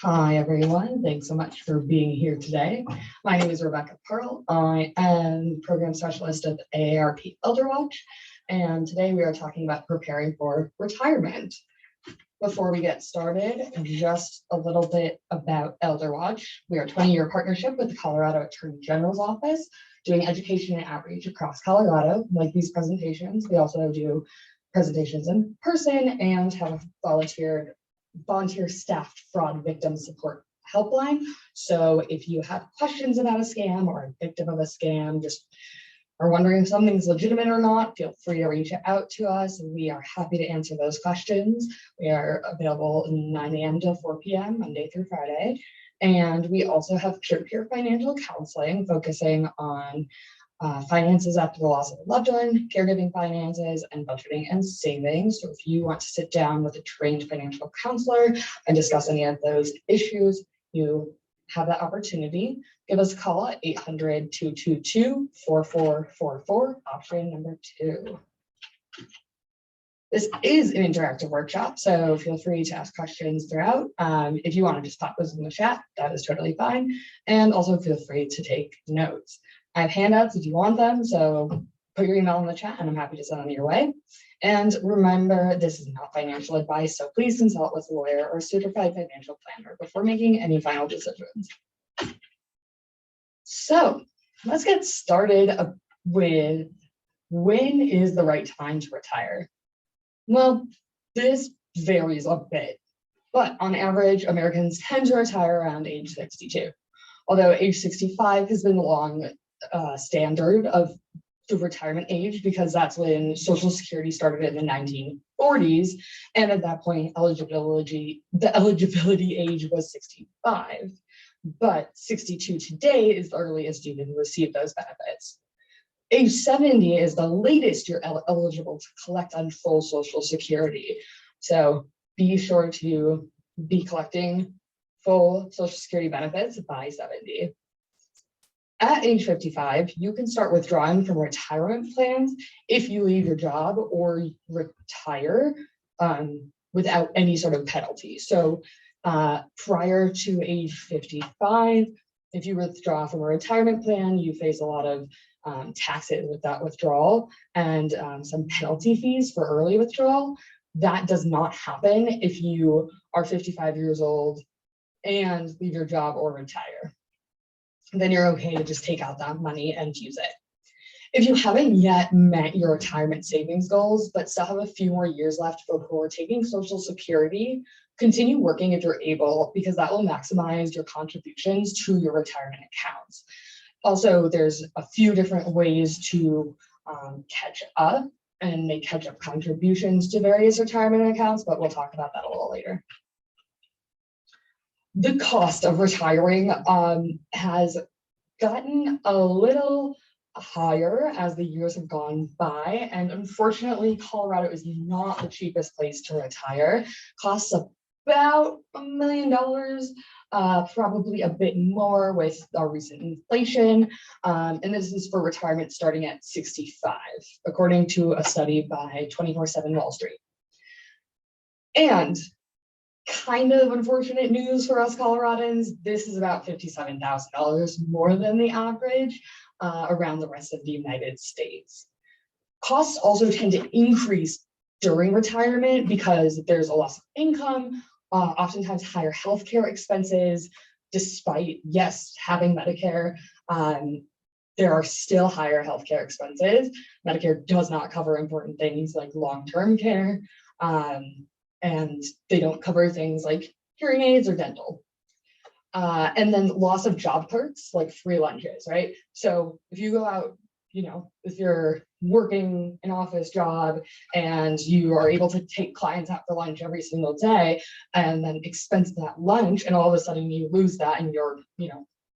Hi, everyone. Thanks so much for being here today. My name is Rebecca Pearl. I am Program Specialist at AARP ElderWatch, and today we are talking about preparing for retirement. Before we get started, just a little bit about ElderWatch. We are a 20-year partnership with the Colorado Attorney General's Office, doing education and outreach across Colorado, like these presentations. We also do presentations in person and have volunteer staffed fraud victim support helpline. So if you have questions about a scam or a victim of a scam, just are wondering if something's legitimate or not, feel free to reach out to us. We are happy to answer those questions. We are available 9 a.m. to 4 p.m. Monday through Friday. And we also have peer-to-peer financial counseling focusing on finances after the loss of a loved one, caregiving finances, and budgeting and savings. So if you want to sit down with a trained financial counselor and discuss any of those issues, you have that opportunity. Give us a call at 800-222-4444, option number 2. This is an interactive workshop, so feel free to ask questions throughout. If you want to just pop those in the chat, that is totally fine. And also feel free to take notes. I have handouts if you want them, so put your email in the chat and I'm happy to send them your way. And remember, this is not financial advice, so please consult with a lawyer or a certified financial planner before making any final decisions. So let's get started with when is the right time to retire? Well, this varies a bit, but on average, Americans tend to retire around age 62. Although age 65 has been the long standard of the retirement age because that's when Social Security started in the 1940s. And at that point, the eligibility age was 65. But 62 today is the earliest you can receive those benefits. Age 70 is the latest you're eligible to collect on full Social Security. So be sure to be collecting full Social Security benefits by 70. At age 55, you can start withdrawing from retirement plans if you leave your job or retire without any sort of penalty. So prior to age 55, if you withdraw from a retirement plan, you face a lot of taxes with that withdrawal and some penalty fees for early withdrawal. That does not happen if you are 55 years old and leave your job or retire. Then you're okay to just take out that money and use it. If you haven't yet met your retirement savings goals, but still have a few more years left before taking Social Security, continue working if you're able, because that will maximize your contributions to your retirement accounts. Also, there's a few different ways to catch up and make catch-up contributions to various retirement accounts, but we'll talk about that a little later. The cost of retiring has gotten a little higher as the years have gone by, and unfortunately, Colorado is not the cheapest place to retire. Costs about $1 million, probably a bit more with our recent inflation, and this is for retirement starting at 65, according to a study by 24/7 Wall Street. And kind of unfortunate news for us Coloradans, this is about $57,000 more than the average around the rest of the United States. Costs also tend to increase during retirement because there's a loss of income, oftentimes higher healthcare expenses, despite, yes, having Medicare, there are still higher healthcare expenses. Medicare does not cover important things like long-term care, and they don't cover things like hearing aids or dental. And then loss of job perks like free lunches, right? So if you go out, if you're working an office job and you are able to take clients out for lunch every single day and then expense that lunch, and all of a sudden you lose that and you're,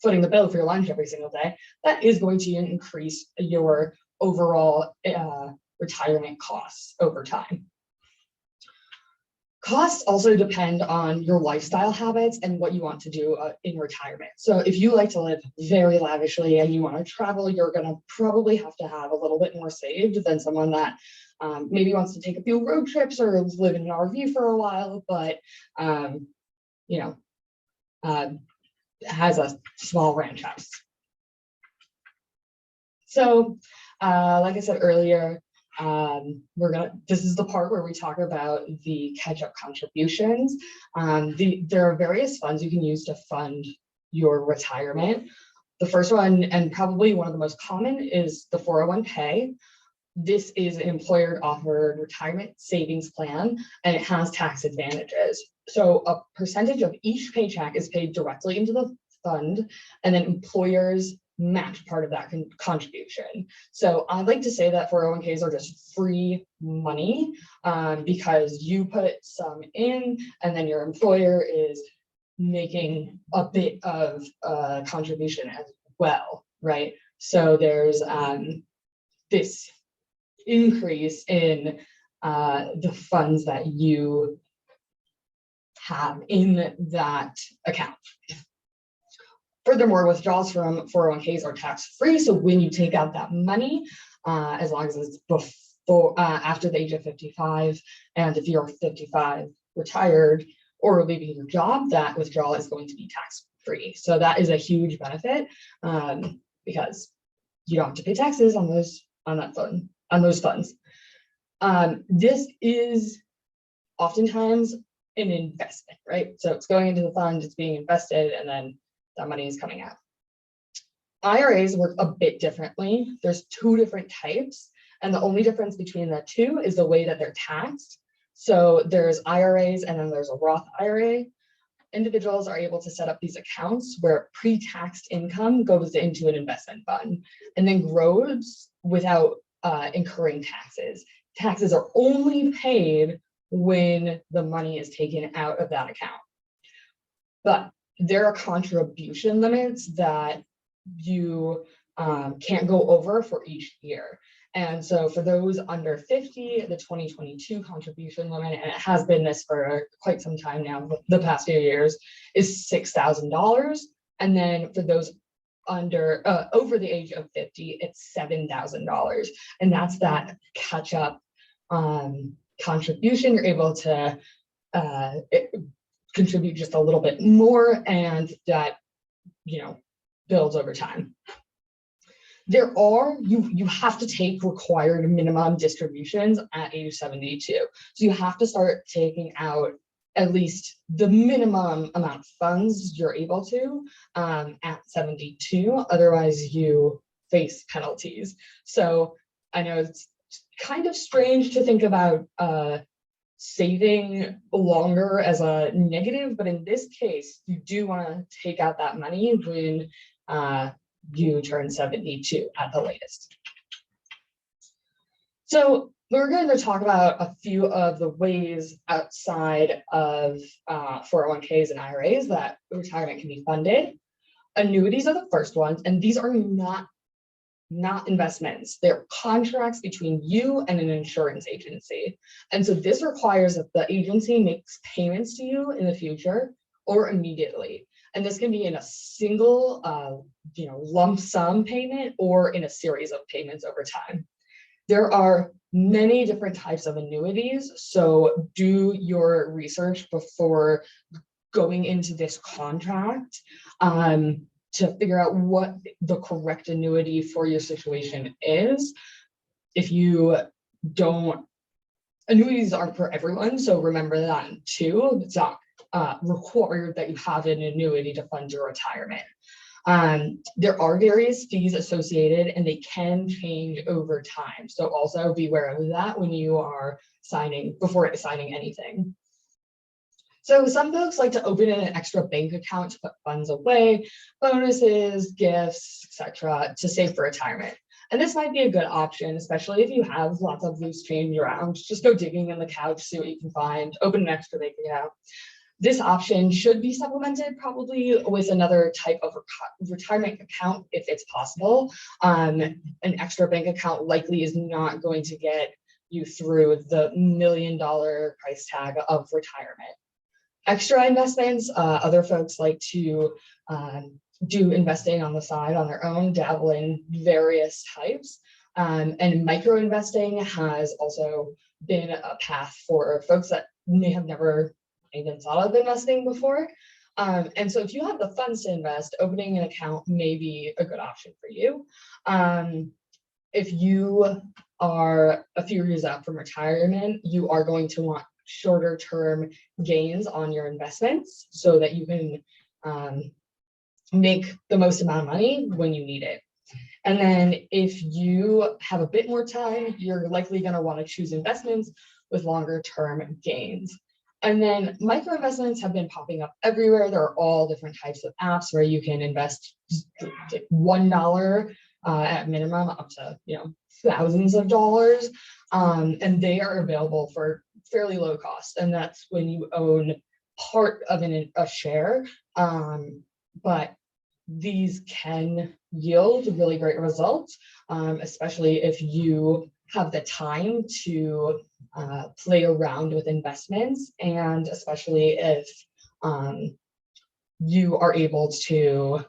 footing the bill for your lunch every single day, that is going to increase your overall retirement costs over time. Costs also depend on your lifestyle habits and what you want to do in retirement. So if you like to live very lavishly and you want to travel, you're going to probably have to have a little bit more saved than someone that maybe wants to take a few road trips or live in an RV for a while, but has a small ranch house. So, like I said earlier, this is the part where we talk about the catch-up contributions. There are various funds you can use to fund your retirement. The first one, and probably one of the most common, is the 401k. This is an employer-offered retirement savings plan, and it has tax advantages. So a percentage of each paycheck is paid directly into the fund, and then employers match part of that contribution. So I like to say that 401ks are just free money, because you put some in, and then your employer is making a bit of contribution as well, right? So there's this increase in the funds that you have in that account. Furthermore, withdrawals from 401ks are tax-free. So when you take out that money, as long as it's before, after the age of 55, and if you're 55, retired, or leaving your job, that withdrawal is going to be tax-free. So that is a huge benefit, because you don't have to pay taxes on those funds. This is oftentimes an investment, right? So it's going into the fund, it's being invested, and then that money is coming out. IRAs work a bit differently. There's two different types, and the only difference between the two is the way that they're taxed. So there's IRAs, and then there's a Roth IRA. Individuals are able to set up these accounts where pre-taxed income goes into an investment fund and then grows without incurring taxes. Taxes are only paid when the money is taken out of that account. But there are contribution limits that you can't go over for each year. And so for those under 50, the 2022 contribution limit, and it has been this for quite some time now, the past few years, is $6,000. And then for those under over the age of 50, it's $7,000. And that's that catch up contribution. You're able to contribute just a little bit more, and that, builds over time. You have to take required minimum distributions at age 72. So you have to start taking out at least the minimum amount of funds you're able to at 72. Otherwise, you face penalties. So I know it's kind of strange to think about saving longer as a negative, but in this case, you do want to take out that money when you turn 72 at the latest. So we're going to talk about a few of the ways outside of 401ks and IRAs that retirement can be funded. Annuities are the first ones, and these are not investments. They're contracts between you and an insurance agency. And so this requires that the agency makes payments to you in the future or immediately. And this can be in a single lump sum payment or in a series of payments over time. There are many different types of annuities, so do your research before going into this contract to figure out what the correct annuity for your situation is. If you don't, annuities aren't for everyone, so remember that too. It's not required that you have an annuity to fund your retirement. There are various fees associated, and they can change over time. So also be aware of that when you are before signing anything. So some folks like to open an extra bank account to put funds away, bonuses, gifts, etc., to save for retirement. And this might be a good option, especially if you have lots of loose change around. Just go digging in the couch, see what you can find, open an extra bank account. This option should be supplemented probably with another type of retirement account if it's possible. An extra bank account likely is not going to get you through the $1 million price tag of retirement. Extra investments, other folks like to do investing on the side on their own, dabble in various types. And micro investing has also been a path for folks that may have never even thought of investing before. And so if you have the funds to invest, opening an account may be a good option for you. If you are a few years out from retirement, you are going to want shorter term gains on your investments so that you can make the most amount of money when you need it. And then if you have a bit more time, you're likely going to want to choose investments with longer term gains. And then micro investments have been popping up everywhere. There are all different types of apps where you can invest $1 at minimum up to thousands of dollars. And they are available for fairly low cost. And that's when you own part of a share. But these can yield really great results, especially if you have the time to play around with investments, and especially if you are able to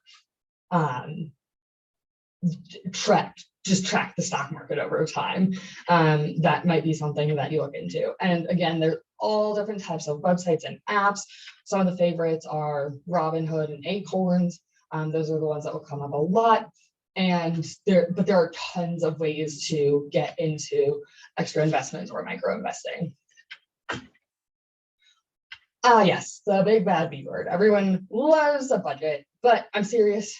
track the stock market over time. That might be something that you look into. And again, there's all different types of websites and apps. Some of the favorites are Robinhood and Acorns. Those are the ones that will come up a lot. And there are tons of ways to get into extra investments or micro investing. Yes, the big bad B word. Everyone loves a budget, but I'm serious.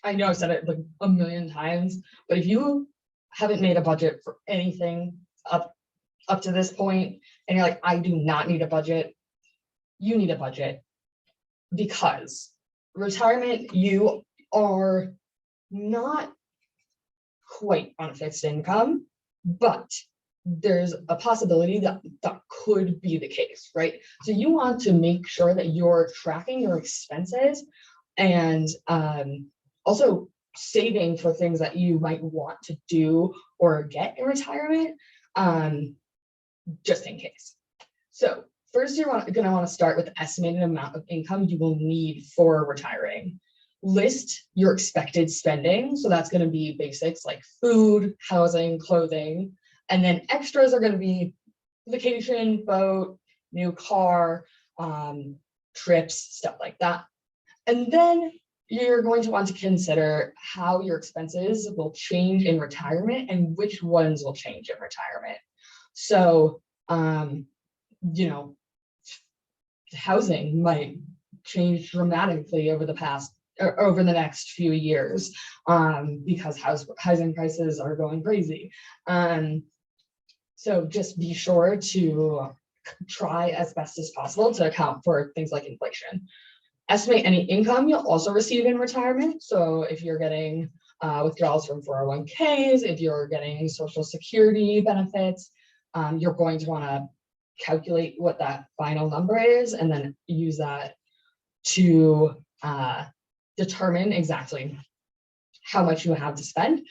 I know I've said it like a million times, but if you haven't made a budget for anything up to this point, and you're like, I do not need a budget, you need a budget, because retirement, you are not quite on fixed income, but there's a possibility that that could be the case, right? So you want to make sure that you're tracking your expenses and also saving for things that you might want to do or get in retirement, just in case. So first, you're going to want to start with the estimated amount of income you will need for retiring. List your expected spending. So that's going to be basics like food, housing, clothing, and then extras are going to be vacation, boat, new car, trips, stuff like that. And then you're going to want to consider how your expenses will change in retirement and which ones will change in retirement. So, housing might change dramatically over the next few years, because housing prices are going crazy. So just be sure to try as best as possible to account for things like inflation. Estimate any income you'll also receive in retirement. So if you're getting withdrawals from 401ks, if you're getting Social Security benefits, you're going to want to calculate what that final number is and then use that to determine exactly how much you have to spend.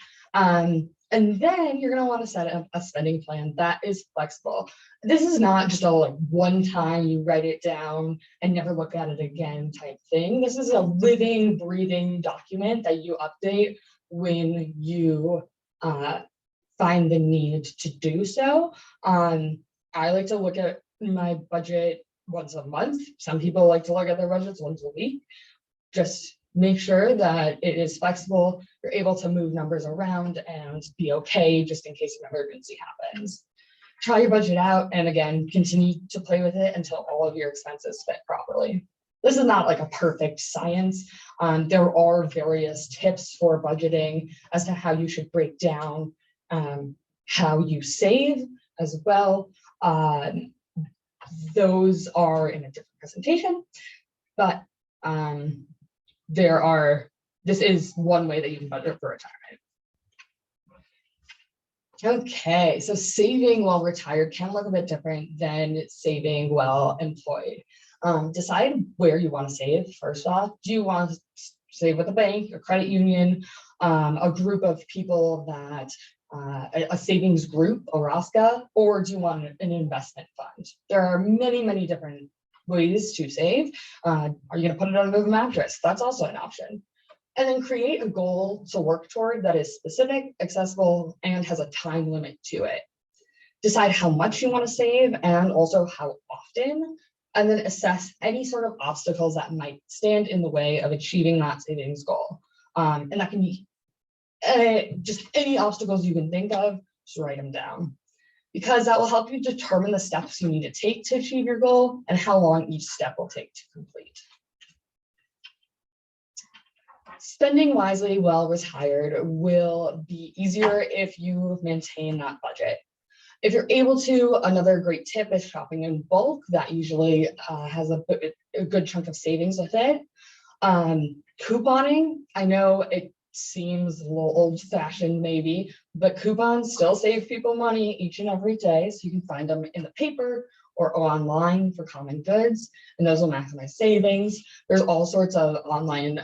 And then you're going to want to set up a spending plan that is flexible. This is not just a one time you write it down and never look at it again type thing. This is a living, breathing document that you update when you find the need to do so. I like to look at my budget once a month. Some people like to look at their budgets once a week. Just make sure that it is flexible, you're able to move numbers around and be okay just in case an emergency happens. Try your budget out, and again, continue to play with it until all of your expenses fit properly. This is not like a perfect science. There are various tips for budgeting as to how you should break down how you save as well. Those are in a different presentation, but this is one way that you can budget for retirement. Okay, so saving while retired can look a bit different than saving while employed. Decide where you want to save. First off, do you want to save with a bank, a credit union, a group of people that a savings group, a ROSCA, or do you want an investment fund? There are many, many different ways to save. Are you going to put it under the mattress? That's also an option. And then create a goal to work toward that is specific, accessible, and has a time limit to it. Decide how much you want to save and also how often. and then assess any sort of obstacles that might stand in the way of achieving that savings goal. And that can be just any obstacles you can think of, just write them down, because that will help you determine the steps you need to take to achieve your goal and how long each step will take to complete. Spending wisely while retired will be easier if you maintain that budget. If you're able to, another great tip is shopping in bulk. That usually has a good chunk of savings with it. Couponing, I know it seems a little old-fashioned maybe, but coupons still save people money each and every day. So you can find them in the paper or online for common goods, and those will maximize savings. There's all sorts of online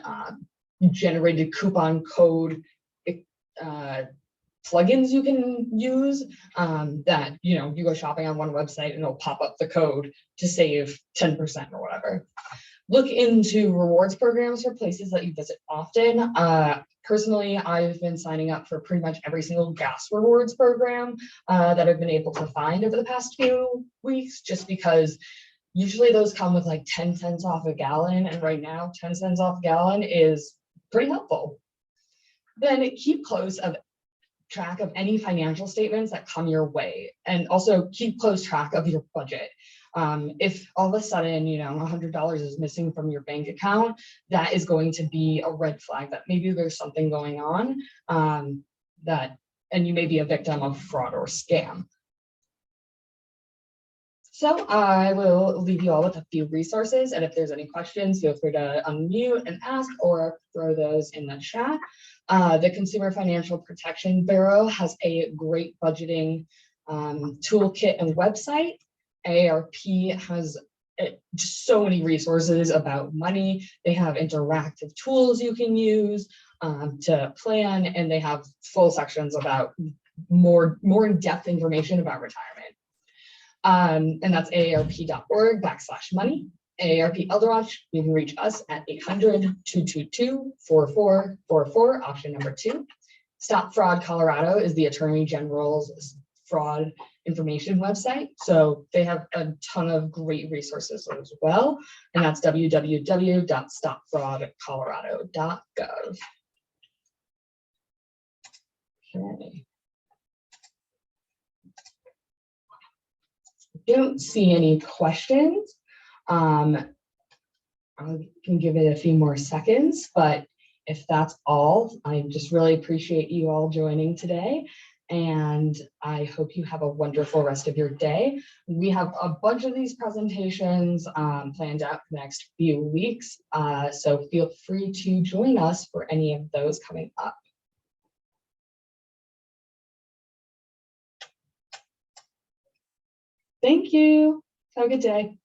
generated coupon code plugins you can use that, you go shopping on one website and it'll pop up the code to save 10% or whatever. Look into rewards programs for places that you visit often. Personally, I've been signing up for pretty much every single gas rewards program that I've been able to find over the past few weeks, just because usually those come with like 10 cents off a gallon. And right now, 10 cents off a gallon is pretty helpful. Then keep close of track of any financial statements that come your way, and also keep close track of your budget. If all of a sudden, $100 is missing from your bank account, that is going to be a red flag that maybe there's something going on and you may be a victim of fraud or scam. So I will leave you all with a few resources, and if there's any questions, feel free to unmute and ask or throw those in the chat. The Consumer Financial Protection Bureau has a great budgeting toolkit and website. AARP has just so many resources about money. They have interactive tools you can use to plan, and they have full sections about more in-depth information about retirement. And that's aarp.org/money. AARP ElderWatch, you can reach us at 800-222-4444, option number 2. Stop Fraud Colorado is the Attorney General's fraud information website. So they have a ton of great resources as well. And that's www.stopfraudcolorado.gov. Okay. Don't see any questions. I can give it a few more seconds, but if that's all, I just really appreciate you all joining today, and I hope you have a wonderful rest of your day. We have a bunch of these presentations planned out for the next few weeks, so feel free to join us for any of those coming up. Thank you. Have a good day.